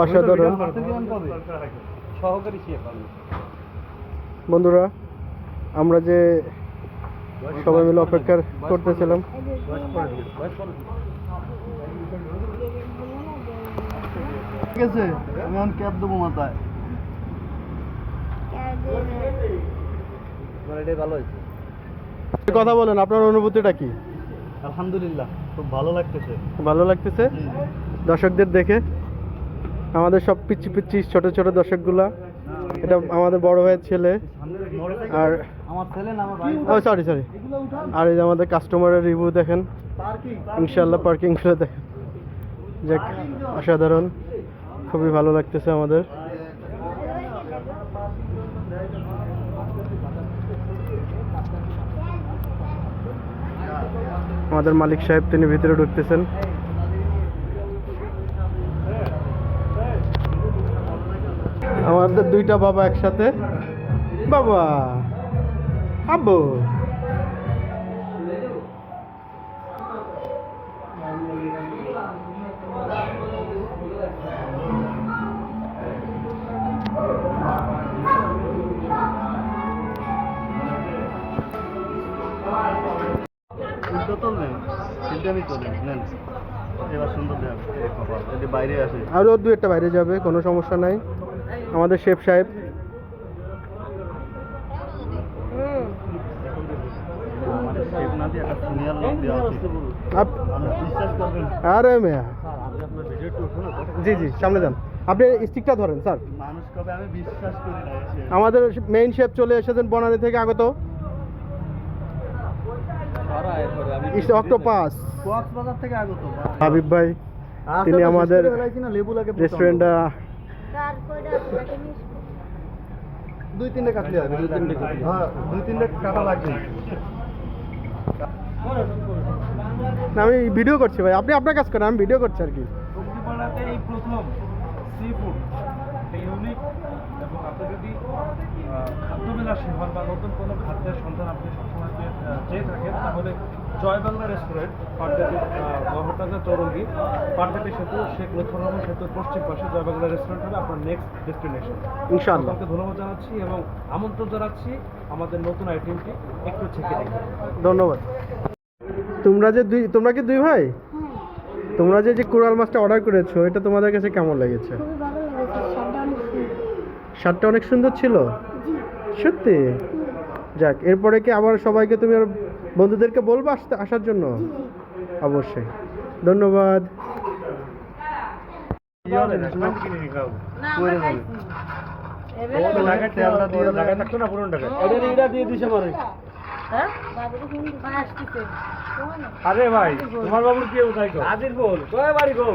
অসাধারণ বন্ধুরা, আমরা যে সবাই মিলে অপেক্ষা করতেছিলাম, ঠিক আছে, আমি এখন ক্যাব দেবো মাথায়। কথা বলেন, আপনার অনুভূতিটা কি? আলহামদুলিল্লাহ, খুব ভালো লাগতেছে। ভালো লাগতেছে দর্শকদের দেখে, আমাদের সব পিচ্ছি পিচ্ছি ছোট ছোট দর্শকগুলা। এটা আমাদের বড় ভাইয়ের ছেলে, আর আমার ছেলে না, আমার ভাই। ও সরি সরি। আর এই যে আমাদের কাস্টমারের রিভিউ দেখেন, ইনশাআল্লাহ পার্কিংগুলো দেখেন। যাক, অসাধারণ, খুবই ভালো লাগতেছে আমাদের। আমাদের মালিক সাহেব তিনি ভিতরে ঢুকতেছেন। আমাদের দুইটা বাবা একসাথে। বাবা, আব্বু, বাইরে আসে আরও দু একটা বাইরে যাবে, কোনো সমস্যা নাই। আমাদের শেফ সাহেব আরে মেয়া, জি জি, সামনে যান, আপনি স্টিকটা ধরেন স্যার। মানুষ কবে, আমি বিশ্বাস করি না। আমাদের মেইন শেফ চলে এসেছেন বনানী থেকে আগত, অক্টোপাস কক্সবাজার থেকে আগত হাবিব ভাই। তিনি আমাদের রেস্টুরেন্টটা দুই তিনটে কাটলে হবে, হ্যাঁ, দুই তিনটে কাটা লাগবে। না, আমি ভিডিও করছি ভাই, আপনি আপনার কাজ করেন, আমি ভিডিও করছি আর কি। টঙ্গীপাড়াতে এই প্রথম সি ফুড, একটা ইউনিক, এবং আপনি যদি খাদ্যবিলাসী হন বা নতুন কোনো খাদ্যের সন্ধান আপনি সবসময় চেয়ে থাকেন, তাহলে জয় বাংলা রেস্টুরেন্ট, পাটজাতি গহরটাঙ্গা চৌরঙ্গি, পাটজাতি সেতু, শেখ লক্ষ্মণ সেতুর পশ্চিম পাশে জয় বাংলা রেস্টুরেন্ট হবে আপনার নেক্সট ডেস্টিনেশন। ইনশাআল্লাহ। আপনাকে ধন্যবাদ জানাচ্ছি এবং আমন্ত্রণ জানাচ্ছি আমাদের নতুন আইটেমটি একটু চেখে দেখবেন। ধন্যবাদ। তোমরা কি দুই ভাই? তোমরা যে কোরাল মাছটা অর্ডার করেছো, এটা তোমাদের কাছে কেমন লেগেছে? স্বাদটা অনেক সুন্দর ছিল, সত্যি? যাক, এরপরে কি আবার সবাইকে তুমি আর বন্ধুদেরকে বলবো আসার জন্য? অবশ্যই, ধন্যবাদ। আরে ভাই, তোমার বাবুর কি উঠাই? আজির বল, কয় বাড়ি গো?